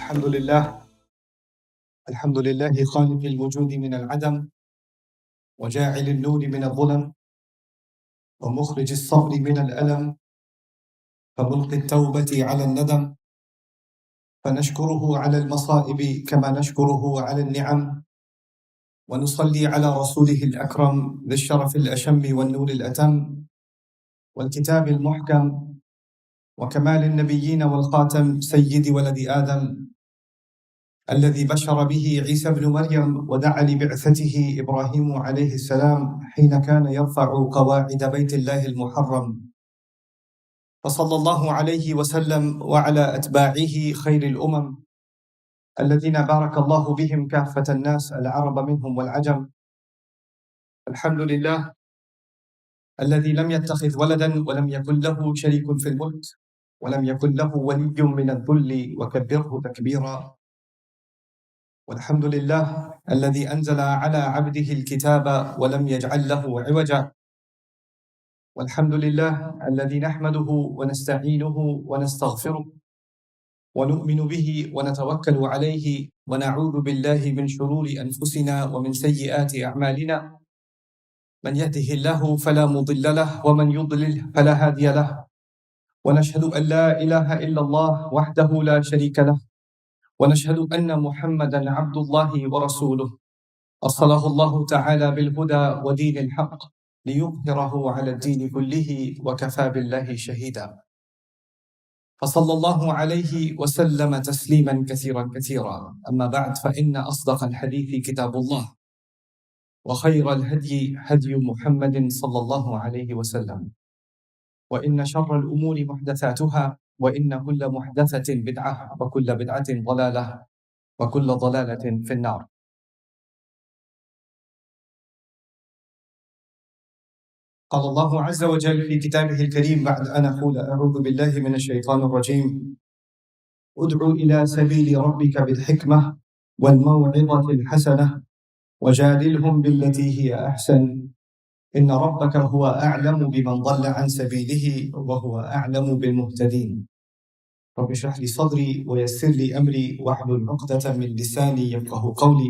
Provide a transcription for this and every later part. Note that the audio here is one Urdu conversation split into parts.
الحمد لله خالق الوجود من العدم وجاعل النور من الظلم ومخرج الصبر من الألم فملقي التوبة على الندم فنشكره على المصائب كما نشكره على النعم ونصلي على رسوله الأكرم ذي الشرف الأشم والنور الأتم والكتاب المحكم وكمال النبيين والخاتم سيد ولد آدم الذي بشر به عيسى بن مريم ودعا لبعثته إبراهيم عليه السلام حين كان يرفع قواعد بيت الله المحرم، فصلى الله عليه وسلم وعلى أتباعه خير الأمم الذين بارك الله بهم كافة الناس العرب منهم والعجم. الحمد لله الذي لم يتخذ ولدا ولم يكن له شريك في الملك ولم يكن له ولي من الذل وكبره تكبيرا. والحمد لله الذي أنزل على عبده الكتاب ولم يجعل له عوجا. والحمد لله الذي نحمده ونستعينه ونستغفره ونؤمن به ونتوكل عليه ونعوذ بالله من شرور أنفسنا ومن سيئات أعمالنا، من يهده الله فلا مضل له ومن يضلل فلا هادي له، ونشهد أن لا إله إلا الله وحده لا شريك له، ونشهد أن محمدا عبد الله ورسوله أرسله الله تعالى بالهدى ودين الحق ليظهره على الدين كله وكفى بالله شهيدا. فصلى الله عليه وسلم تسليما كثيرا كثيرا. أما بعد، فإن أصدق الحديث كتاب الله وخير الهدي هدي محمد صلى الله عليه وسلم، وإن شر الأمور محدثاتها، وإن كل محدثة بدعة وكل بدعة ضلالة وكل ضلالة في النار. قال الله عز وجل في كتابه الكريم بعد أن أقول أعوذ بالله من الشيطان الرجيم: ادع إلى سبيل ربك بالحكمة والموعظة الحسنة وجادلهم بالتي هي أحسن إن ربك هو أعلم بمن ضل عن سبيله وهو أعلم بالمهتدين. رب اشرح لي صدري ويسر لي أمري واحلل عقدة من لساني يفقه قولي.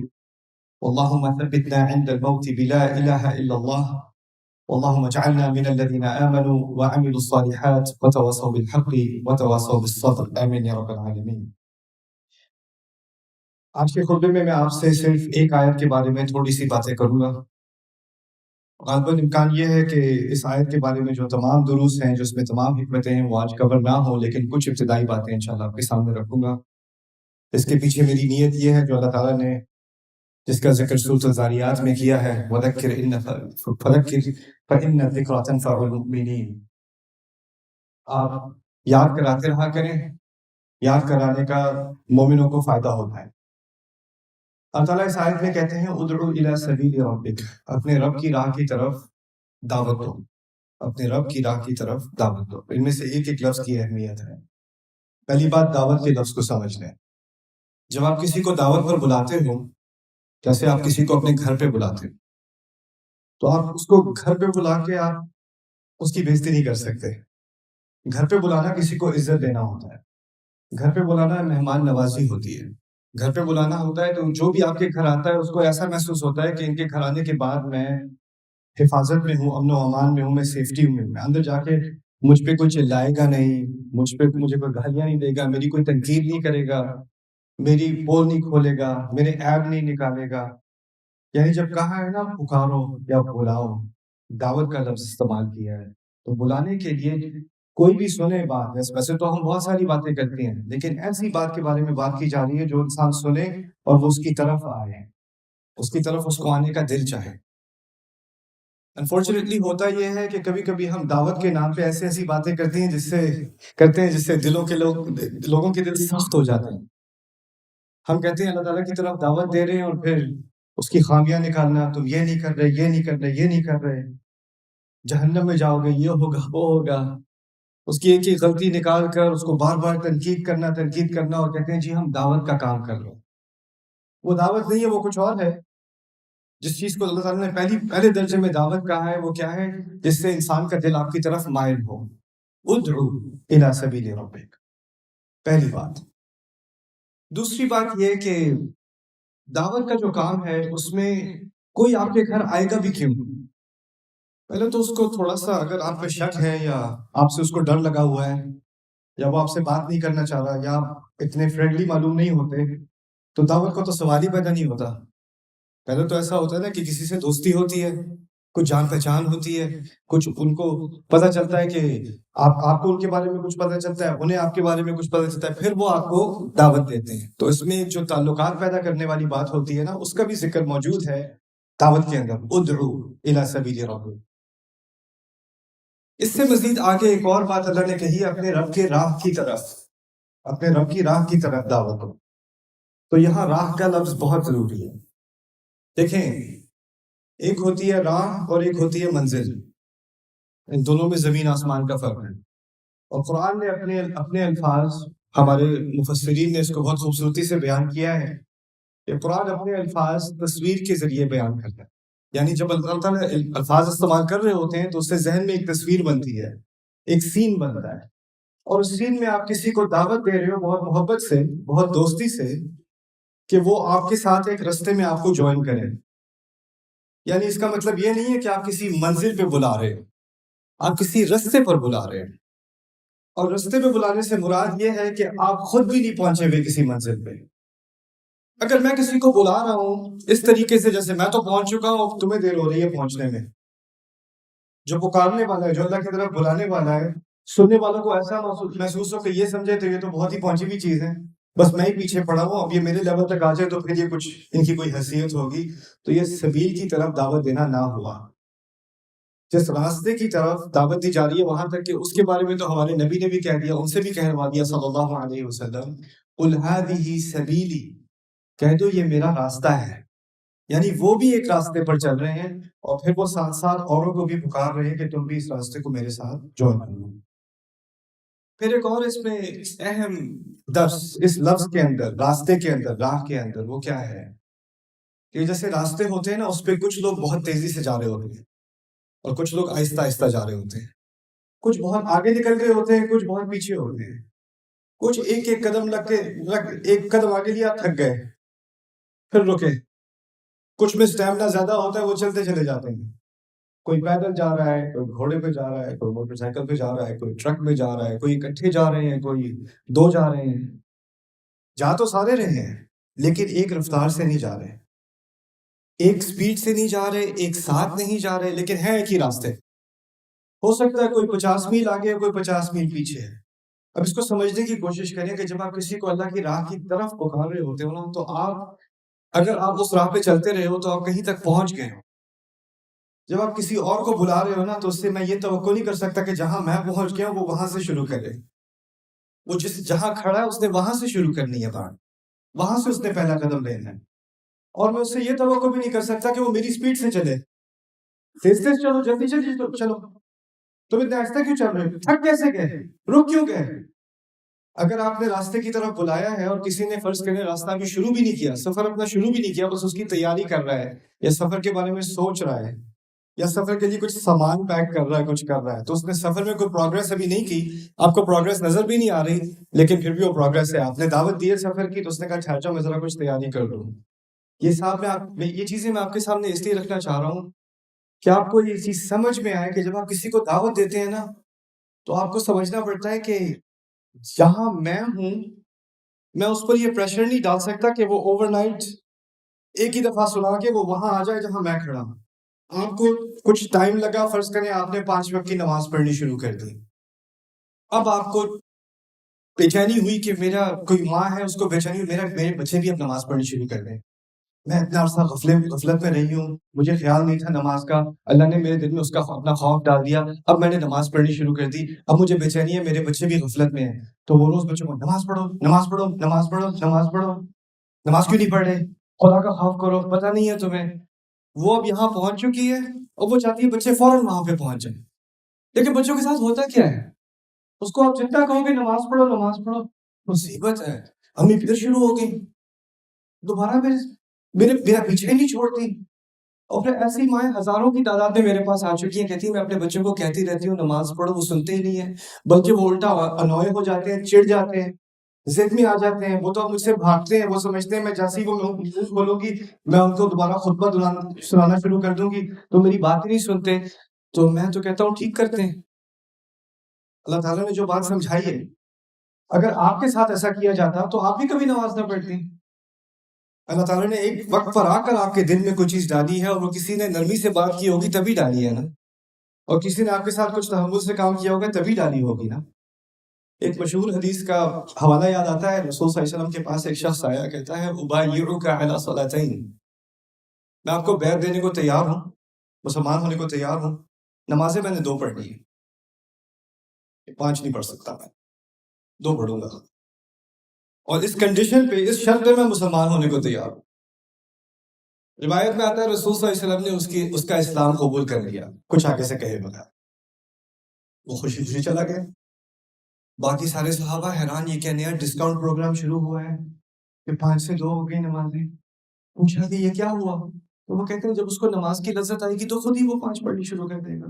اللهم ثبتنا عند الموت بلا إله إلا الله، اللهم اجعلنا من الذين آمنوا وعملوا الصالحات وتواصوا بالحق وتواصوا بالصبر، آمین یا رب العالمین۔ آج کے خطبے میں آپ سے صرف ایک آیت کے بارے میں تھوڑی سی باتیں کروں گا۔ غالباً امکان یہ ہے کہ اس آیت کے بارے میں جو تمام دروس ہیں، جو اس میں تمام حکمتیں ہیں، وہ آج کور نہ ہوں، لیکن کچھ ابتدائی باتیں انشاءاللہ آپ کے سامنے رکھوں گا۔ اس کے پیچھے میری نیت یہ ہے جو اللہ تعالیٰ نے جس کا ذکر سورۃ الذاریات میں کیا ہے، وَذَكِّرْ فَإِنَّ الذِّكْرَىٰ تَنفَعُ الْمُؤْمِنِينَ، آپ یاد کراتے رہا کریں، یاد کرانے کا مومنوں کو فائدہ ہوتا ہے۔ اللہ تعالیٰ اس آیت میں کہتے ہیں ادعو الی سبیل ربک، اپنے رب کی راہ کی طرف دعوت دو، اپنے رب کی راہ کی طرف دعوت دو۔ ان میں سے ایک ایک لفظ کی اہمیت ہے۔ پہلی بات، دعوت کے لفظ کو سمجھ لیں۔ جب آپ کسی کو دعوت پر بلاتے ہو، جیسے آپ کسی کو اپنے گھر پہ بلاتے ہو، تو آپ اس کو گھر پہ بلا کے آپ اس کی بےزتی نہیں کر سکتے۔ گھر پہ بلانا کسی کو عزت دینا ہوتا ہے، گھر پہ بلانا مہمان نوازی ہوتی ہے، گھر پہ بلانا ہوتا ہے تو جو بھی آپ کے گھر آتا ہے اس کو ایسا محسوس ہوتا ہے کہ ان کے گھر آنے کے بعد میں حفاظت میں ہوں، امن و امان میں ہوں، میں سیفٹی میں ہوں، میں اندر جا کے مجھ پہ کوئی چلائے گا نہیں، مجھے کوئی گالیاں نہیں دے گا، میری کوئی تنقید نہیں کرے گا، میری پول نہیں کھولے گا، میرے عیب نہیں نکالے گا۔ یعنی جب کہا ہے نا پکارو یا بلاؤ، دعوت کا لفظ استعمال کیا ہے، تو بلانے کے لیے کوئی بھی سنے بات، ویسے تو ہم بہت ساری باتیں کرتے ہیں، لیکن ایسی بات کے بارے میں بات کی جا رہی ہے جو انسان سنے اور وہ اس کی طرف آئے، اس کی طرف اس کو آنے کا دل چاہے۔ انفارچونیٹلی ہوتا یہ ہے کہ کبھی کبھی ہم دعوت کے نام پہ ایسی باتیں کرتے ہیں جس سے لوگوں کے دل سخت ہو جاتے ہیں۔ ہم کہتے ہیں اللہ تعالیٰ کی طرف دعوت دے رہے ہیں اور پھر اس کی خامیاں نکالنا، تم یہ نہیں کر رہے، یہ نہیں کر رہے، یہ نہیں کر رہے، جہنم میں جاؤ گے، یہ ہوگا وہ ہوگا، اس کی ایک ہی غلطی نکال کر اس کو بار بار تنقید کرنا اور کہتے ہیں جی ہم دعوت کا کام کر رہے ہیں۔ وہ دعوت نہیں ہے، وہ کچھ اور ہے۔ جس چیز کو اللہ تعالیٰ نے پہلے درجے میں دعوت کہا ہے وہ کیا ہے؟ جس سے انسان کا دل آپ کی طرف مائل ہو۔ ادعو الی سبیل ربک، پہلی بات۔ دوسری بات یہ کہ دعوت کا جو کام ہے اس میں کوئی آپ کے گھر آئے گا بھی کیوں؟ پہلے تو اس کو تھوڑا سا اگر آپ پہ شک ہے یا آپ سے اس کو ڈر لگا ہوا ہے یا وہ آپ سے بات نہیں کرنا چاہ رہا یا آپ اتنے فرینڈلی معلوم نہیں ہوتے تو دعوت کا تو سوال ہی پیدا نہیں ہوتا۔ پہلے تو ایسا ہوتا ہے نا کہ کسی سے دوستی ہوتی ہے، کچھ جان پہچان ہوتی ہے، کچھ ان کو پتہ چلتا ہے کہ آپ کو ان کے بارے میں کچھ پتہ چلتا ہے، انہیں آپ کے بارے میں کچھ پتہ چلتا ہے، پھر وہ آپ کو دعوت دیتے ہیں۔ تو اس میں جو تعلقات پیدا کرنے والی بات ہوتی ہے نا، اس کا بھی ذکر موجود ہے دعوت کے اندر، ادعو الی سبیل ربک۔ اس سے مزید آگے ایک اور بات اللہ نے کہی، اپنے رب کے راہ کی طرف، اپنے رب کی راہ کی طرف دعوت ہو۔ تو یہاں راہ کا لفظ بہت ضروری ہے۔ دیکھیں، ایک ہوتی ہے راہ اور ایک ہوتی ہے منزل، ان دونوں میں زمین آسمان کا فرق ہے۔ اور قرآن نے اپنے الفاظ، ہمارے مفسرین نے اس کو بہت خوبصورتی سے بیان کیا ہے کہ قرآن اپنے الفاظ تصویر کے ذریعے بیان کرتا ہے۔ یعنی جب اللہ تعالیٰ الفاظ استعمال کر رہے ہوتے ہیں تو اس سے ذہن میں ایک تصویر بنتی ہے، ایک سین بنتا ہے، اور اس سین میں آپ کسی کو دعوت دے رہے ہو بہت محبت سے، بہت دوستی سے، کہ وہ آپ کے ساتھ ایک رستے میں آپ کو جوائن کریں۔ یعنی اس کا مطلب یہ نہیں ہے کہ آپ کسی منزل پہ بلا رہے ہیں، آپ کسی رستے پر بلا رہے ہیں۔ اور رستے پہ بلانے سے مراد یہ ہے کہ آپ خود بھی نہیں پہنچے ہوئے کسی منزل پہ۔ اگر میں کسی کو بلا رہا ہوں اس طریقے سے جیسے میں تو پہنچ چکا ہوں، اب تمہیں دیر ہو رہی ہے پہنچنے میں، جو پکارنے والا ہے، جو اللہ کی طرف بلانے والا ہے، سننے والوں کو ایسا محسوس ہو کہ یہ سمجھے تو یہ تو بہت ہی پہنچی ہوئی چیز ہے، بس میں ہی پیچھے پڑا ہوں، اب یہ میرے لیول تک آ جائے تو پھر یہ کچھ ان کی کوئی حیثیت ہوگی، تو یہ سبیل کی طرف دعوت دینا نہ ہوا۔ جس راستے کی طرف دعوت دی جا رہی ہے وہاں تک کہ اس کے بارے میں تو ہمارے نبی نے بھی کہہ دیا، ان سے بھی کہلوا دیا صلی اللہ علیہ وسلم، قل هذه سبیلی، کہہ دو یہ میرا راستہ ہے۔ یعنی وہ بھی ایک راستے پر چل رہے ہیں اور پھر وہ ساتھ ساتھ اوروں کو بھی پکار رہے ہیں کہ تم بھی اس راستے کو میرے ساتھ جوائن کرو۔ پھر ایک اور اس میں اہم درس اس لفظ کے اندر، راستے کے اندر، راہ کے اندر، وہ کیا ہے کہ جیسے راستے ہوتے ہیں نا، اس پہ کچھ لوگ بہت تیزی سے جا رہے ہوتے ہیں اور کچھ لوگ آہستہ آہستہ جا رہے ہوتے ہیں، کچھ بہت آگے نکل رہے ہوتے ہیں، کچھ بہت پیچھے ہوتے ہیں، کچھ ایک ایک قدم ایک قدم آگے لیا تھک گئے پھر رکے، کچھ میں اسٹیمنا زیادہ ہوتا ہے وہ چلتے چلے جاتے ہیں، کوئی پیدل جا رہا ہے، کوئی گھوڑے پہ جا رہا ہے، کوئی موٹر سائیکل پہ جا رہا ہے، کوئی ٹرک میں جا رہا ہے، کوئی اکٹھے جا رہے ہیں، کوئی دو جا رہے ہیں، جا تو سارے رہے ہیں لیکن ایک رفتار سے نہیں جا رہے، ایک سپیڈ سے نہیں جا رہے، ایک ساتھ نہیں جا رہے، لیکن ہے ایک ہی راستے۔ ہو سکتا ہے کوئی 50 میل آگے ہے، کوئی 50 میل پیچھے ہے۔ اب اس کو سمجھنے کی کوشش کریں کہ جب آپ کسی کو اللہ کی راہ کی طرف پکار رہے ہوتے ہو نا، تو اگر آپ اس راہ پہ چلتے رہے ہو تو آپ کہیں تک پہنچ گئے ہو۔ جب آپ کسی اور کو بلا رہے ہو نا، تو اس سے میں یہ توقع نہیں کر سکتا کہ جہاں میں پہنچ گیا وہ وہاں سے شروع کرے۔ وہ جہاں کھڑا ہے اس نے وہاں سے شروع کرنی ہے بات، وہاں سے اس نے پہلا قدم لینا ہے، اور میں اس سے یہ توقع بھی نہیں کر سکتا کہ وہ میری سپیڈ سے چلے، تیز تیز چلو، جلدی جلدی چلو، تم اتنے آہستہ کیوں چل رہے ہو، تھک کیسے گئے، رک کیوں گئے؟ اگر آپ نے راستے کی طرف بلایا ہے اور کسی نے فرض کرنے راستہ بھی شروع بھی نہیں کیا، سفر اپنا شروع بھی نہیں کیا، بس اس کی تیاری کر رہا ہے یا سفر کے بارے میں سوچ رہا ہے یا سفر کے لیے کچھ سامان پیک کر رہا ہے، کچھ کر رہا ہے، تو اس نے سفر میں کوئی پروگرس ابھی نہیں کی، آپ کو پروگرس نظر بھی نہیں آ رہی، لیکن پھر بھی وہ پروگرس ہے۔ آپ نے دعوت دی ہے سفر کی تو اس نے کہا ٹھہر جاؤ میں ذرا کچھ تیاری کر لوں۔ یہ چیزیں میں آپ کے سامنے اس لیے رکھنا چاہ رہا ہوں کہ آپ کو یہ چیز سمجھ میں آئے کہ جب آپ کسی کو دعوت دیتے ہیں نا، تو آپ کو سمجھنا پڑتا ہے کہ جہاں میں ہوں، میں اس پر یہ پریشر نہیں ڈال سکتا کہ وہ اوور نائٹ ایک ہی دفعہ سنا کے وہ وہاں آ جائے جہاں میں کھڑا ہوں۔ آپ کو کچھ ٹائم لگا، فرض کریں آپ نے 5 وقت کی نماز پڑھنی شروع کر دی، اب آپ کو بے چینی ہوئی کہ میرا کوئی ماں ہے، اس کو بے چینی ہوئی میرے بچے بھی اب نماز پڑھنی شروع کر دیں، میں اتنا عرصہ غفلت میں رہی ہوں، مجھے خیال نہیں تھا نماز کا، اللہ نے میرے دل میں اس کا اپنا خوف ڈال دیا، اب میں نے نماز پڑھنی شروع کر دی، اب مجھے بے چینی ہے، میرے بچے بھی غفلت میں ہیں، تو وہ روز بچوں کو نماز پڑھو، نماز پڑھو، نماز پڑھو، نماز پڑھو، نماز کیوں نہیں پڑھ رہے، خدا کا خوف کرو، پتہ نہیں ہے تمہیں۔ وہ اب یہاں پہنچ چکی ہے اور وہ چاہتی ہے بچے فوراً وہاں پہ پہنچ جائیں، لیکن بچوں کے ساتھ ہوتا کیا ہے، اس کو آپ جتنا کہو گے نماز پڑھو نماز پڑھو، مصیبت ہے، امی پھر شروع ہو گئی، دوبارہ میرا پیچھے نہیں چھوڑتی۔ اور پھر ایسی مائیں ہزاروں کی تعداد میں میرے پاس آ چکی ہیں، کہتی ہیں میں اپنے بچوں کو کہتی رہتی ہوں نماز پڑھو، وہ سنتے ہی نہیں ہیں، بلکہ وہ الٹا انوئے ہو جاتے ہیں، چڑ جاتے ہیں، ضد میں آ جاتے ہیں، وہ تو مجھ سے بھاگتے ہیں، وہ سمجھتے ہیں میں جیسے ہی وہ منہ کھولوں گی میں ان کو دوبارہ خطبہ سنانا شروع کر دوں گی، تو میری بات ہی نہیں سنتے. تو میں تو کہتا ہوں ٹھیک کرتے ہیں. اللہ تعالیٰ نے جو بات سمجھائی ہے، اگر آپ کے ساتھ ایسا کیا جاتا تو آپ بھی کبھی نماز نہ پڑھتے. اللہ تعالیٰ نے ایک وقت پر آ کر آپ کے دل میں کوئی چیز ڈالی ہے، اور وہ کسی نے نرمی سے بات کی ہوگی تبھی ڈالی ہے نا، اور کسی نے آپ کے ساتھ کچھ تحمل سے کام کیا ہوگا تبھی ڈالی ہوگی نا. ایک مشہور حدیث کا حوالہ یاد آتا ہے، رسول صلی اللہ علیہ وسلم کے پاس ایک شخص آیا، کہتا ہے ابایعک علی صلاتین، میں آپ کو بیعت دینے کو تیار ہوں، مسلمان ہونے کو تیار ہوں، نمازیں میں نے 2 پڑھنی ہے، 5 نہیں پڑھ سکتا، میں 2 پڑھوں گا، اور اس کنڈیشن پہ، اس شرط پہ میں مسلمان ہونے کو تیار ہوں. روایت میں آتا ہے رسول صلی اللہ علیہ وسلم نے اس کا اسلام قبول کر لیا، کچھ آگے سے کہے بغیر. وہ خوشی خوشی چلا گیا. باقی سارے صحابہ حیران، یہ کیا نیا ڈسکاؤنٹ پروگرام شروع ہوا ہے کہ 5 سے 2 ہو گئی نمازیں. پوچھا کہ یہ کیا ہوا؟ تو وہ کہتے ہیں جب اس کو نماز کی لذت آئے گی تو خود ہی وہ 5 پڑھنی شروع کر دے گا.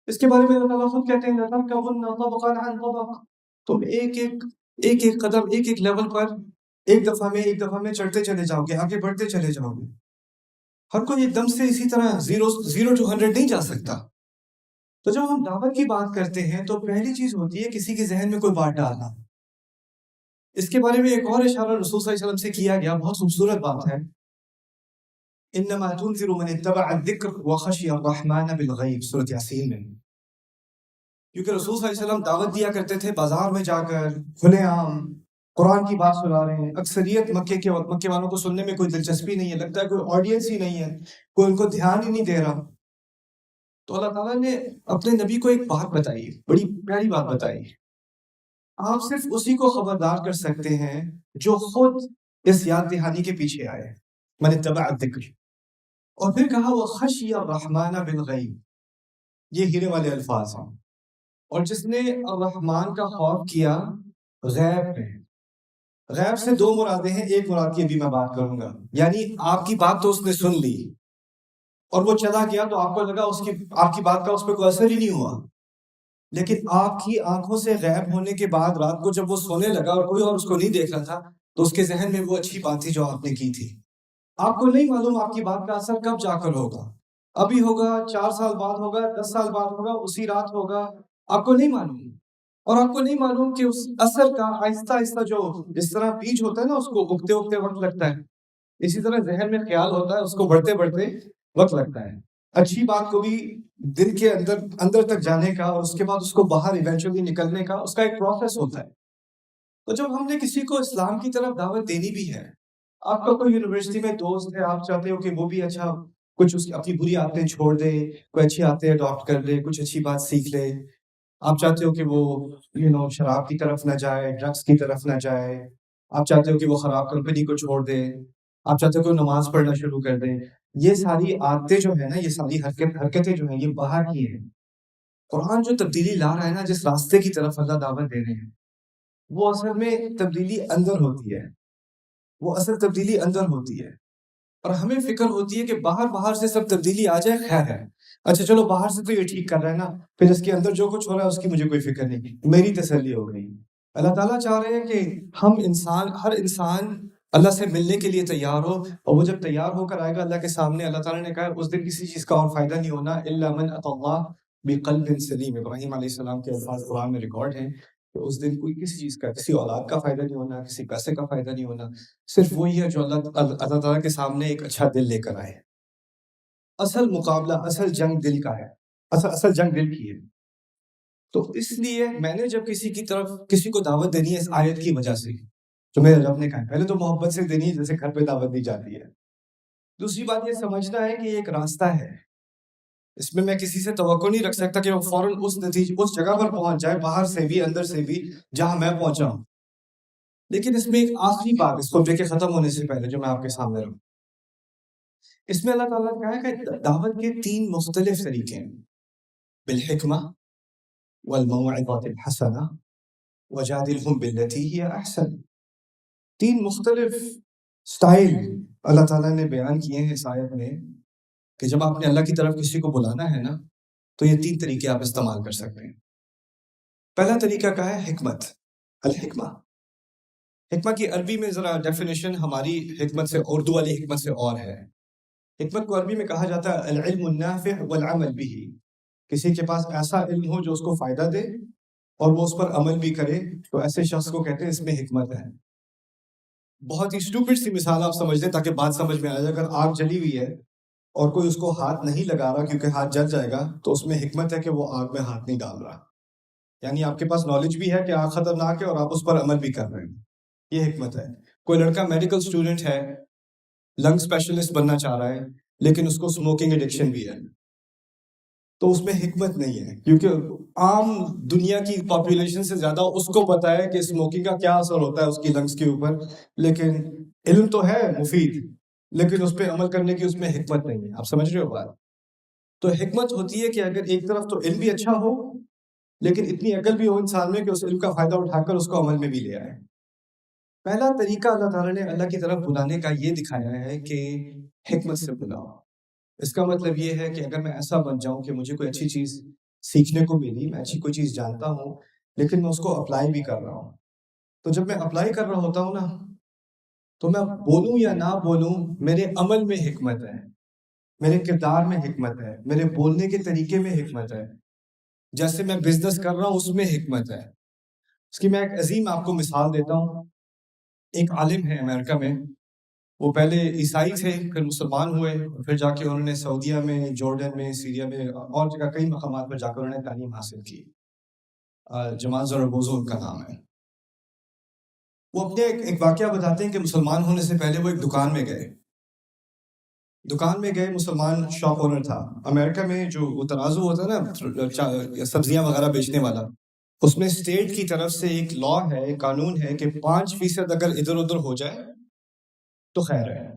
اس کے بارے میں اللہ تعالیٰ خود کہتے ہیں لَتَرْكَبُنَّ طَبَقًا عَنْ طَبَقٍ، تم ایک قدم، ایک لیول پر ایک دفعہ میں چڑھتے چلے جاؤ گے، آگے بڑھتے چلے جاؤ گے. ہر کوئی ایک دم سے اسی طرح 0 to 100 نہیں جا سکتا. تو جب ہم دعوت کی بات کرتے ہیں تو پہلی چیز ہوتی ہے کسی کے ذہن میں کوئی بات ڈالنا. اس کے بارے میں ایک اور اشارہ رسول صلی اللہ علیہ وسلم سے کیا گیا، بہت خوبصورت بات ہے. انما تنذر من اتبع الذکر وخشی الرحمن بالغیب، سورۃ یاسین میں. کیونکہ رسول صلی اللہ علیہ وسلم دعوت دیا کرتے تھے بازار میں جا کر کھلے عام، قرآن کی بات سنا رہے ہیں. اکثریت مکے والوں کو سننے میں کوئی دلچسپی نہیں ہے، لگتا ہے کوئی آڈینس ہی نہیں ہے، کوئی ان کو دھیان ہی نہیں دے رہا. تو اللہ تعالیٰ نے اپنے نبی کو ایک بات بتائی، بڑی پیاری بات بتائی. آپ صرف اسی کو خبردار کر سکتے ہیں جو خود اس یاد دہانی کے پیچھے آئے، من اتبع الذکر. اور پھر کہا وہ خشی الرحمن بالغیب، یہ ہیرے والے الفاظ ہیں. اور جس نے الرحمن کا خوف کیا غیب میں. غیب سے 2 مرادیں ہیں، ایک مراد کی ابھی میں بات کروں گا، یعنی آپ کی بات تو اس نے سن لی اور وہ چلا گیا تو آپ کو لگا آپ کی بات کا اس پہ کوئی اثر ہی نہیں ہوا، لیکن آپ کی آنکھوں سے غائب ہونے کے بعد رات کو جب وہ سونے لگا اور کوئی اور اس کو نہیں دیکھ رہا تھا تو اس کے ذہن میں وہ اچھی بات تھی جو آپ نے کی تھی. آپ کو نہیں معلوم آپ کی بات کا اثر کب جا کر ہوگا، ابھی ہوگا، 4 سال بعد ہوگا، 10 سال بعد ہوگا، اسی رات ہوگا، آپ کو نہیں معلوم. اور آپ کو نہیں معلوم کہ اس اثر کا آہستہ آہستہ، جو جس طرح بیج ہوتا ہے نا اس کو اگتے اگتے وقت لگتا ہے، اسی طرح ذہن میں خیال ہوتا ہے، اس کو بڑھتے بڑھتے وقت لگتا ہے. اچھی بات کو بھی دل کے اندر تک جانے کا اور اس کے بعد اس کو باہر ایونچولی نکلنے کا، اس کا ایک پروسیس ہوتا ہے. تو جب ہم نے کسی کو اسلام کی طرف دعوت دینی بھی ہے، آپ کا کوئی یونیورسٹی میں دوست ہے، آپ چاہتے ہو کہ وہ بھی اچھا کچھ اس کی اپنی بری عادتیں چھوڑ دے، کوئی اچھی عادتیں اڈاپٹ کر لے، کچھ اچھی بات سیکھ لے. آپ چاہتے ہو کہ وہ شراب کی طرف نہ جائے، ڈرگس کی طرف نہ جائے. آپ چاہتے ہو کہ وہ خراب کمپنی کو چھوڑ دے. آپ چاہتے ہو کہ وہ نماز پڑھنا شروع کر دے. یہ ساری عادتیں جو ہیں نا، یہ ساری حرکتیں جو ہیں، یہ باہر کی ہیں. قرآن جو تبدیلی لا رہا ہے نا، جس راستے کی طرف اللہ دعوت دے رہے ہیں، وہ اصل میں تبدیلی اندر ہوتی ہے، وہ اصل تبدیلی اندر ہوتی ہے. اور ہمیں فکر ہوتی ہے کہ باہر سے سب تبدیلی آ جائے، خیر ہے، اچھا چلو باہر سے تو یہ ٹھیک کر رہا ہے نا، پھر اس کے اندر جو کچھ ہو رہا ہے اس کی مجھے کوئی فکر نہیں، میری تسلی ہو گئی. اللہ تعالیٰ چاہ رہے ہیں کہ ہر انسان اللہ سے ملنے کے لیے تیار ہو، اور وہ جب تیار ہو کر آئے گا اللہ کے سامنے، اللہ تعالیٰ نے کہا اس دن کسی چیز کا اور فائدہ نہیں ہونا، الا من اتى اللہ بقلب سلیم. ابراہیم علیہ السلام کے الفاظ قرآن میں ریکارڈ ہیں کہ اس دن کوئی کسی چیز کا، کسی اولاد کا فائدہ نہیں ہونا، کسی پیسے کا فائدہ نہیں ہونا، صرف وہی ہے جو اللہ تعالیٰ کے سامنے ایک اچھا دل لے کر آئے. اصل مقابلہ، اصل جنگ دل کا ہے، اصل جنگ دل کی ہے. تو اس لیے میں نے جب کسی کو دعوت دینی ہے اس آیت کی وجہ سے، جو میرے رب نے کہا، پہلے تو محبت سے دینی ہے جیسے گھر پہ دعوت دی جاتی ہے. دوسری بات یہ سمجھنا ہے کہ یہ ایک راستہ ہے، اس میں کسی سے توقع نہیں رکھ سکتا کہ وہ فوراً اس جگہ پر پہنچ جائے، باہر سے بھی اندر سے بھی، جہاں میں پہنچا ہوں. لیکن اس میں ایک آخری بات، اس کو کے ختم ہونے سے پہلے جو میں آپ کے سامنے رکھوں، اس میں اللہ تعالیٰ نے کہا ہے کہ دعوت کے 3 مختلف طریقے ہیں، بالحکمہ والموعظۃ الحسنہ وجادلہم باللتی ہی احسن. 3 مختلف سٹائل اللہ تعالیٰ نے بیان کیے ہیں اس آیت میں کہ جب آپ نے اللہ کی طرف کسی کو بلانا ہے نا تو یہ 3 طریقے آپ استعمال کر سکتے ہیں. پہلا طریقہ کیا ہے؟ حکمت، الحکمہ. حکمت کی عربی میں ذرا ڈیفینیشن ہماری حکمت سے، اردو والی حکمت سے اور ہے. حکمت کو عربی میں کہا جاتا ہے العلم النافع والعمل به. کسی کے پاس ایسا علم ہو جو اس کو فائدہ دے اور وہ اس پر عمل بھی کرے، تو ایسے شخص کو کہتے ہیں اس میں حکمت ہے. بہت ہی اسٹوپڈ سی مثال آپ سمجھ لیں تاکہ بات سمجھ میں آ جائے. اگر آگ جلی ہوئی ہے اور کوئی اس کو ہاتھ نہیں لگا رہا کیونکہ ہاتھ جل جائے گا، تو اس میں حکمت ہے کہ وہ آگ میں ہاتھ نہیں ڈال رہا. یعنی آپ کے پاس نالج بھی ہے کہ آگ خطرناک ہے اور آپ اس پر عمل بھی کر رہے ہیں. یہ حکمت ہے. کوئی لڑکا میڈیکل اسٹوڈنٹ ہے، لنگ اسپیشلسٹ بننا چاہ رہا ہے، لیکن اس کو اسموکنگ ایڈکشن بھی ہے، تو اس میں حکمت نہیں ہے، کیونکہ عام دنیا کی پاپولیشن سے زیادہ اس کو پتا ہے کہ اسموکنگ کا کیا اثر ہوتا ہے اس کی لنگس کے اوپر. لیکن علم تو ہے مفید، لیکن اس پہ عمل کرنے کی اس میں حکمت نہیں ہے. آپ سمجھ رہے ہو بات؟ تو حکمت ہوتی ہے کہ اگر ایک طرف تو علم بھی اچھا ہو، لیکن اتنی عقل بھی ہو انسان میں کہ اس علم کا فائدہ اٹھا کر اس کو عمل میں بھی لے آئے. پہلا طریقہ اللہ تعالیٰ نے اللہ کی طرف بلانے کا یہ دکھایا ہے کہ حکمت سے بلاؤ. اس کا مطلب یہ ہے کہ اگر میں ایسا بن جاؤں کہ مجھے کوئی اچھی چیز سیکھنے کو ملی، میں اچھی کوئی چیز جانتا ہوں، لیکن میں اس کو اپلائی بھی کر رہا ہوں، تو جب میں اپلائی کر رہا ہوتا ہوں نا، تو میں بولوں یا نہ بولوں، میرے عمل میں حکمت ہے، میرے کردار میں حکمت ہے، میرے بولنے کے طریقے میں حکمت ہے. جیسے میں بزنس کر رہا ہوں اس میں حکمت ہے. اس کی میں ایک عظیم آپ کو مثال دیتا ہوں. ایک عالم ہے امریکہ میں، وہ پہلے عیسائی تھے، پھر مسلمان ہوئے، پھر جا کے انہوں نے سعودیہ میں، جارڈن میں، سیریا میں اور جگہ کئی مقامات پر جا کر انہوں نے تعلیم حاصل کی. جمال زربوزو ان کا نام ہے. وہ اپنے ایک واقعہ بتاتے ہیں کہ مسلمان ہونے سے پہلے وہ ایک دکان میں گئے. مسلمان شاپ اونر تھا. امریکہ میں جو وہ ترازو ہوتا ہے نا سبزیاں وغیرہ بیچنے والا، اس میں اسٹیٹ کی طرف سے ایک لا ہے، ایک قانون ہے کہ 5% اگر ادھر ادھر ہو جائے تو خیر ہے.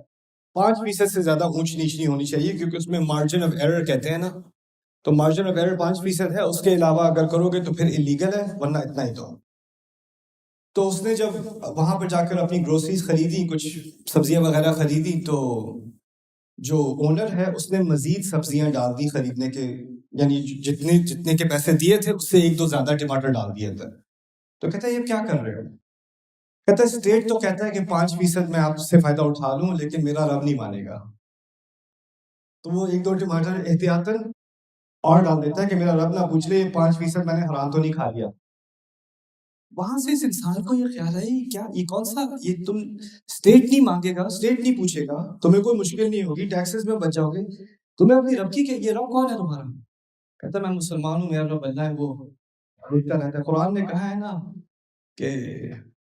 5% سے زیادہ اونچ نیچ نہیں ہونی چاہیے، کیونکہ اس میں مارجن آف ایرر کہتے ہیں نا، تو مارجن آف ایرر 5% ہے. اس کے علاوہ اگر کرو گے تو پھر انلیگل ہے، ورنہ اتنا ہی تو اس نے جب وہاں پر جا کر اپنی گروسریز خریدی، کچھ سبزیاں وغیرہ خریدی، تو جو اونر ہے اس نے مزید سبزیاں ڈال دی خریدنے کے، یعنی جتنے کے پیسے دیے تھے اس سے 1-2 زیادہ ٹماٹر ڈال دیے اندر. تو کہتا ہے یہ کیا کر رہے ہو؟ کہتا ہے اسٹیٹ تو کہتا ہے کہ 5% میں آپ سے فائدہ اٹھا لوں، لیکن میرا رب نہیں مانے گا. تو وہ 1-2 ٹماٹر احتیاطاً اور ڈال دیتا ہے کہ میرا رب نہ پوچھ لے 5% میں نے حرام تو نہیں کھا لیا. وہاں سے اس انسان کو یہ خیال ہے کیا یہ کون سا، یہ تم اسٹیٹ نہیں مانگے گا، اسٹیٹ نہیں پوچھے گا، تمہیں کوئی مشکل نہیں ہوگی، ٹیکسز میں بچ جاؤ گے، تمہیں اپنی رب کی کہ یہ رب کون ہے تمہارا؟ کہتا میں مسلمان ہوں، میرا رب اللہ ہے. وہ دیکھتا رہتا ہے. قرآن نے کہا ہے نا کہ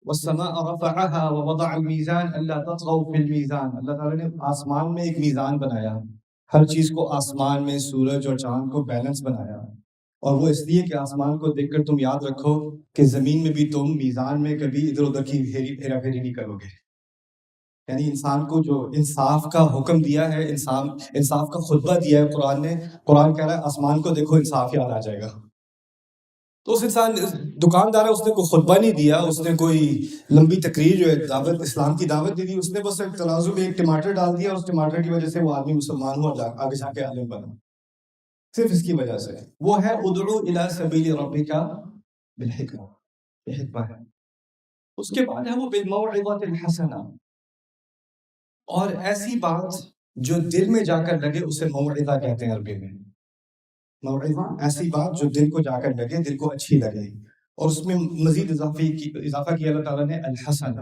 والسماء رفعها ووضع الميزان الا تطغوا في الميزان. اللہ تعالیٰ نے آسمان میں ایک میزان بنایا، ہر چیز کو آسمان میں سورج اور چاند کو بیلنس بنایا، اور وہ اس لیے کہ آسمان کو دیکھ کر تم یاد رکھو کہ زمین میں بھی تم میزان میں کبھی ادھر ادھر کی پھیرا پھیری نہیں کرو گے. یعنی انسان کو جو انصاف کا حکم دیا ہے، انصاف کا خطبہ دیا ہے قرآن نے. قرآن کہہ رہا ہے آسمان کو دیکھو انصاف یاد آ جائے گا. تو اس انسان دکاندار ہے، اس نے کوئی خطبہ نہیں دیا، اس نے کوئی لمبی تقریر جو ہے دعوت اسلام کی دعوت نہیں دی، اس نے بس ایک ترازو میں ایک ٹماٹر ڈال دیا، اور اس ٹماٹر کی وجہ سے وہ آدمی مسلمان ہوا اور آگے جا کے عالم بنا. صرف اس کی وجہ سے. وہ ہے ادعو الی سبیل ربک بالحکمہ، یہ حکمہ ہے. اس کے بعد ہے وہ بالموعظۃ الحسنہ، اور ایسی بات جو دل میں جا کر لگے اسے موعظہ کہتے ہیں عربی میں. موعظہ ایسی بات جو دل کو جا کر لگے، دل کو اچھی لگے. اور اس میں مزید اضافہ کیا اللہ تعالیٰ نے الحسنہ،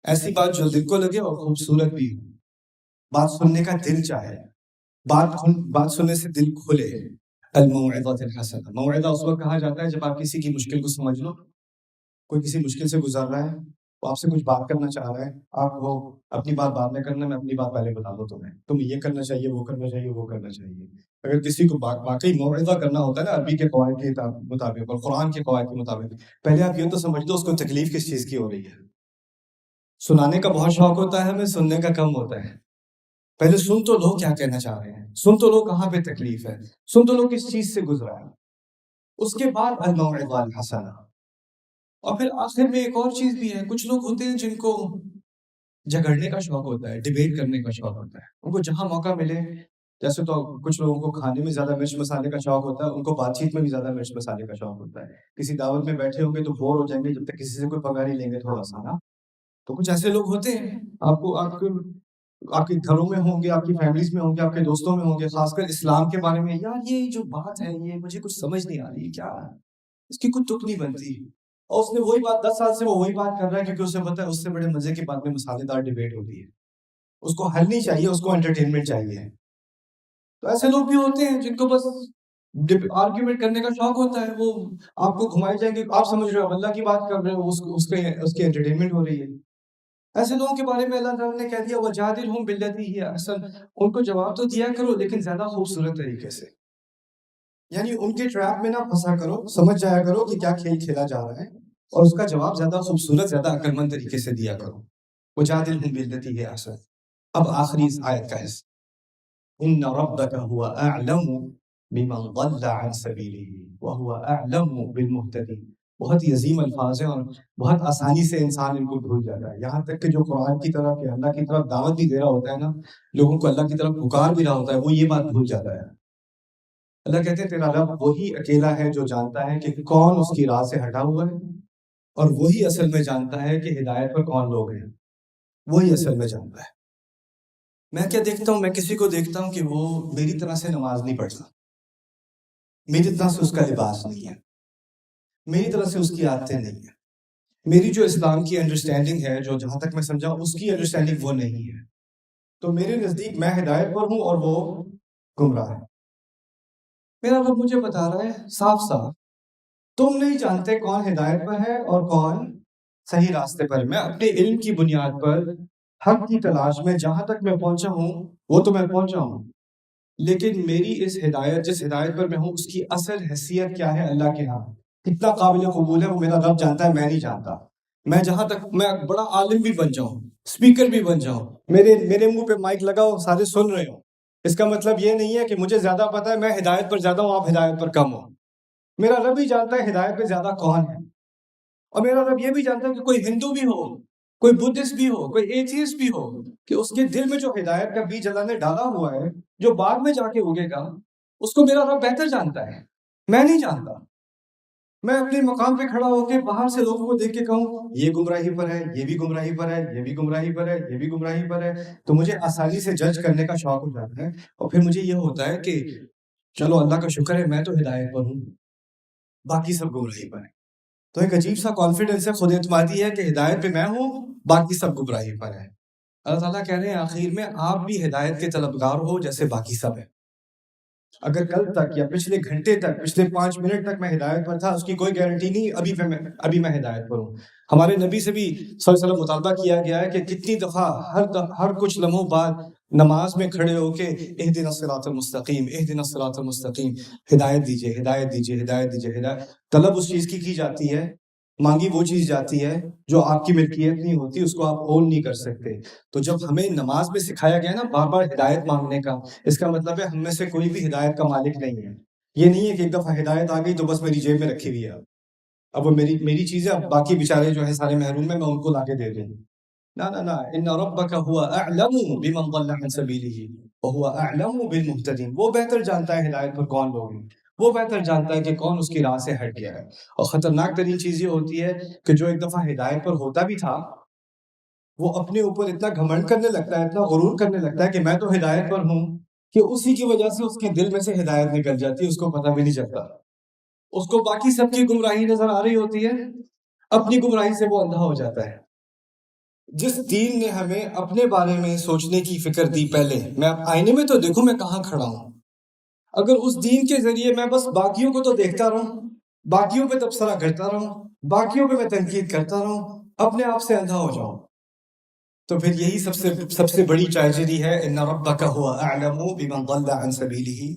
ایسی بات جو دل کو لگے اور خوبصورت بھی ہو، بات سننے کا دل چاہے، بات سننے سے دل کھلے. الموعظۃ الحسنہ. موعظہ اس وقت کہا جاتا ہے جب آپ کسی کی مشکل کو سمجھ لو، کوئی کسی مشکل سے گزر رہا ہے، وہ آپ سے کچھ بات کرنا چاہ رہا ہے، آپ وہ اپنی بات بعد میں کرنا، میں اپنی بات پہلے بتا دوں تمہیں یہ کرنا چاہیے، وہ کرنا چاہیے، وہ کرنا چاہیے. اگر کسی کو واقعی موعظہ کرنا ہوتا ہے نا عربی کے قواعد کے مطابق اور قرآن کے قواعد کے مطابق، پہلے آپ یہ تو سمجھ لو اس کو تکلیف کس چیز کی ہو رہی ہے. سنانے کا بہت شوق ہوتا ہے ہمیں، سننے کا کم ہوتا ہے. پہلے سن تو لو کیا کہنا چاہ رہے ہیں، سن تو لو کہاں پہ تکلیف ہے، سن تو لو کس چیز سے گزرا ہے. اس کے بعد الموعظہ الحسنہ. اور پھر آخر میں ایک اور چیز بھی ہے. کچھ لوگ ہوتے ہیں جن کو جھگڑنے کا شوق ہوتا ہے، ڈیبیٹ کرنے کا شوق ہوتا ہے. ان کو جہاں موقع ملے، جیسے تو کچھ لوگوں کو کھانے میں زیادہ مرچ مسالے کا شوق ہوتا ہے، ان کو بات چیت میں بھی زیادہ مرچ مسالے کا شوق ہوتا ہے. کسی دعوت میں بیٹھے ہوں گے تو بور ہو جائیں گے جب تک کسی سے کوئی پگا نہیں لیں گے تھوڑا سا نا. تو کچھ ایسے لوگ ہوتے ہیں آپ کے گھروں میں ہوں گے، آپ کی فیملیز میں ہوں گے، آپ کے دوستوں میں ہوں گے، خاص کر اسلام کے بارے میں، یار یہ جو بات ہے یہ مجھے کچھ سمجھ نہیں آ رہی، کیا اس کی کچھ تک نہیں بنتی، اور اس نے وہی بات 10 سال سے وہ وہی بات کر رہا ہے، کیونکہ اسے پتا ہے اس سے بڑے مزے کی بات میں مسالے دار ڈیبیٹ ہوتی ہے، اس کو حل نہیں چاہیے، اس کو انٹرٹینمنٹ چاہیے. تو ایسے لوگ بھی ہوتے ہیں جن کو بس آرگیومنٹ کرنے کا شوق ہوتا ہے، وہ آپ کو گھمائے جائیں گے، آپ سمجھ رہے ہو اللہ کی بات کر رہے ہو، اس کی انٹرٹینمنٹ ہو رہی ہے. ایسے لوگوں کے بارے میں اللہ تعالیٰ نے کہہ دیا وَجَادِلْهُمْ بِالَّتِي هِيَ أَحْسَنُ، ان کو جواب تو دیا کرو لیکن زیادہ خوبصورت طریقے سے، یعنی ان کے ٹریپ میں نہ پھنسا کرو، سمجھ جایا کرو کہ کیا کھیل کھیلا جا رہا ہے، اور اس کا جواب زیادہ خوبصورت، زیادہ عقل مند طریقے سے دیا کرو. وَجَادِلْهُمْ بِالَّتِي هِيَ أَحْسَنُ. اب آخری اس آیت کا حصہ، إِنَّ رَبَّكَ هُوَ أَعْلَمُ بِمَنْ ضَلَّ عَنْ سَبِيلِهِ وَهُوَ أَعْلَمُ بِالْمُهْتَدِينَ. بہت ہی عظیم الفاظ ہیں، اور بہت آسانی سے انسان ان کو بھول جاتا ہے، یہاں تک کہ جو قرآن کی طرف یا اللہ کی طرف دعوت بھی دے رہا ہوتا ہے نا، لوگوں کو اللہ کی طرف پکار بھی رہا ہوتا ہے، وہ یہ بات بھول جاتا ہے. اللہ کہتے ہیں تیرا رب وہی اکیلا ہے جو جانتا ہے کہ کون اس کی راہ سے ہٹا ہوا ہے، اور وہی اصل میں جانتا ہے کہ ہدایت پر کون لوگ ہیں، وہی اصل میں جانتا ہے. میں کیا دیکھتا ہوں، میں کسی کو دیکھتا ہوں کہ وہ میری طرح سے نماز نہیں پڑھتا، میری طرح سے اس کا لباس نہیں ہے، میری طرح سے اس کی عادتیں نہیں ہیں، میری جو اسلام کی انڈرسٹینڈنگ ہے، جو جہاں تک میں سمجھا اس کی انڈرسٹینڈنگ وہ نہیں ہے، تو میرے نزدیک میں ہدایت پر ہوں اور وہ گمراہ ہے. میرا رب مجھے بتا رہا ہے صاف صاف، تم نہیں جانتے کون ہدایت پر ہے اور کون صحیح راستے پر ہے. میں اپنے علم کی بنیاد پر حق کی تلاش میں جہاں تک میں پہنچا ہوں وہ تو میں پہنچا ہوں، لیکن میری اس ہدایت، جس ہدایت پر میں ہوں، اس کی اصل حیثیت کیا ہے اللہ کے ہاں، کتنا قابل قبول ہے، وہ میرا رب جانتا ہے، میں نہیں جانتا. میں جہاں تک میں بڑا عالم بھی بن جاؤں، اسپیکر بھی بن جاؤں، میرے منہ پہ مائک لگاؤ، سارے سن رہے ہو، اس کا مطلب یہ نہیں ہے کہ مجھے زیادہ پتا ہے، میں ہدایت پر زیادہ ہوں، آپ ہدایت پر کم ہو. میرا رب ہی جانتا ہے ہدایت پہ زیادہ کون ہے، اور میرا رب یہ بھی جانتا ہے کہ کوئی ہندو بھی ہو، کوئی بدھسٹ بھی ہو، کوئی ایتھیسٹ بھی ہو، کہ اس کے دل میں جو ہدایت کا بیج اللہ نے ڈالا ہوا ہے، جو بعد میں جا کے اگے گا، اس کو میرا رب بہتر جانتا ہے، میں نہیں جانتا. میں اپنے مقام پہ کھڑا ہو کے باہر سے لوگوں کو دیکھ کے کہوں یہ گمراہی پر ہے، یہ بھی گمراہی پر ہے، یہ بھی گمراہی پر ہے، یہ بھی گمراہی پر ہے، تو مجھے آسانی سے جج کرنے کا شوق ہو جاتا ہے، اور پھر مجھے یہ ہوتا ہے کہ چلو اللہ کا شکر ہے میں تو ہدایت پر ہوں، باقی سب گمراہی پر ہیں. تو ایک عجیب سا کانفیڈنس ہے، خود اعتمادی ہے کہ ہدایت پہ میں ہوں، باقی سب گمراہی پر ہیں. اللہ تعالیٰ کہہ رہے ہیں آخر میں آپ بھی ہدایت کے طلبگار ہو جیسے باقی سب ہیں. اگر کل تک یا پچھلے گھنٹے تک، پچھلے 5 منٹ تک میں ہدایت پر تھا، اس کی کوئی گارنٹی نہیں ابھی میں ہدایت پر ہوں. ہمارے نبی سے بھی صلی اللہ علیہ وسلم مطالبہ کیا گیا ہے کہ کتنی دفعہ ہر کچھ لمحوں بعد نماز میں کھڑے ہو کے اہدنا الصراط المستقیم، اہدنا الصراط المستقیم، ہدایت دیجیے، ہدایت دیجیے، ہدایت دیجیے، ہدایت. طلب اس چیز کی جاتی ہے، مانگی وہ چیز جاتی ہے جو آپ کی ملکیت نہیں ہوتی، اس کو آپ اون نہیں کر سکتے. تو جب ہمیں نماز میں سکھایا گیا نا بار بار ہدایت مانگنے کا، اس کا مطلب ہے ہم میں سے کوئی بھی ہدایت کا مالک نہیں ہے. یہ نہیں ہے کہ ایک دفعہ ہدایت آ گئی تو بس میری جیب میں رکھی ہوئی ہے، اب وہ میری چیزیں، اب باقی بیچارے جو ہیں سارے محروم ہیں، میں ان کو لا کے دے دوں. نہ ان ربک هو اعلم بمن ضل عن سبیلہ وهو اعلم بالمهتدین. وہ بہتر جانتا ہے ہدایت پر کون لوگ ہیں، وہ بہتر جانتا ہے کہ کون اس کی راہ سے ہٹ گیا ہے. اور خطرناک ترین چیز یہ ہوتی ہے کہ جو ایک دفعہ ہدایت پر ہوتا بھی تھا، وہ اپنے اوپر اتنا گھمنڈ کرنے لگتا ہے، اتنا غرور کرنے لگتا ہے کہ میں تو ہدایت پر ہوں، کہ اسی کی وجہ سے اس کے دل میں سے ہدایت نکل جاتی ہے، اس کو پتہ بھی نہیں چلتا. اس کو باقی سب کی گمراہی نظر آ رہی ہوتی ہے، اپنی گمراہی سے وہ اندھا ہو جاتا ہے. جس دین نے ہمیں اپنے بارے میں سوچنے کی فکر دی، پہلے میں آئینے میں تو دیکھوں میں کہاں کھڑا ہوں. اگر اس دین کے ذریعے میں بس باقیوں کو تو دیکھتا رہوں، باقیوں پہ تبصرہ کرتا رہوں، باقیوں پہ میں تنقید کرتا رہوں، اپنے آپ سے اندھا ہو جاؤں، تو پھر یہی سب سے بڑی ٹریجڈی ہے. ان ربک هو اعلم بمن ضل عن سبیلہ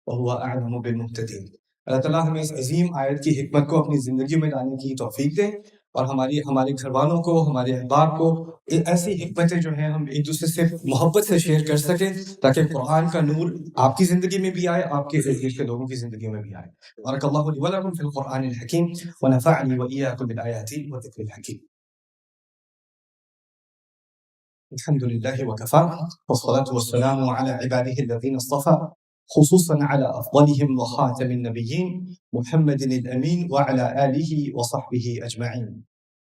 وهو اعلم بالمهتدین. اللہ تعالیٰ ہمیں اس عظیم آیت کی حکمت کو اپنی زندگی میں لانے کی توفیق دے، اور ہمارے گھر والوں کو، ہمارے احباب کو ایسی حکمتیں جو ہیں ہم ایک دوسرے سے محبت سے شیئر کر سکیں، تاکہ قرآن کا نور آپ کی زندگی میں بھی آئے، آپ کے ارد گرد کے لوگوں کی زندگی میں بھی آئے. بارک اللہ لی ولکم فی القرآن الحکیم ونفعنی وإیاکم بالآیات والذکر الحکیم. الحمد لله وكفى والصلاة والسلام على عباده الذين اصطفى خصوصا على أفضلهم وخاتم النبيين محمد الأمين وعلى آله وصحبه أجمعين.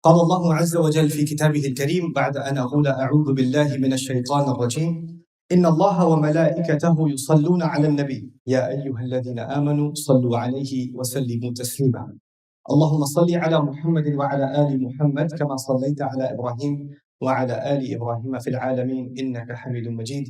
قال الله عز وجل في كتابه الكريم بعد أن أقول أعوذ بالله من الشيطان الرجيم: إن الله وملائكته يصلون على النبي يا أيها الذين آمنوا صلوا عليه وسلموا تسليما. اللهم صل على محمد وعلى آل محمد كما صليت على إبراهيم وعلى آل إبراهيم في العالمين إنك حميد مجيد.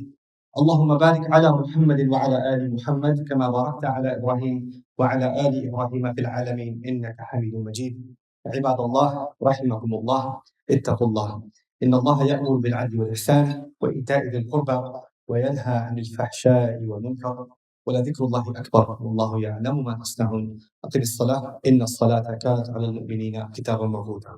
اللهم بارك على محمد وعلى آل محمد كما باركت على إبراهيم وعلى آل إبراهيم في العالمين إنك حميد مجيد. عباد الله رحمكم الله، اتقوا الله، إن الله يأمر بالعدل والإحسان وإيتاء ذي القربى وينهى عن الفحشاء والمنكر، ولذكر الله أكبر والله يعلم ما تصنعون. أقم الصلاة إن الصلاة كانت على المؤمنين كتابا موقوتا.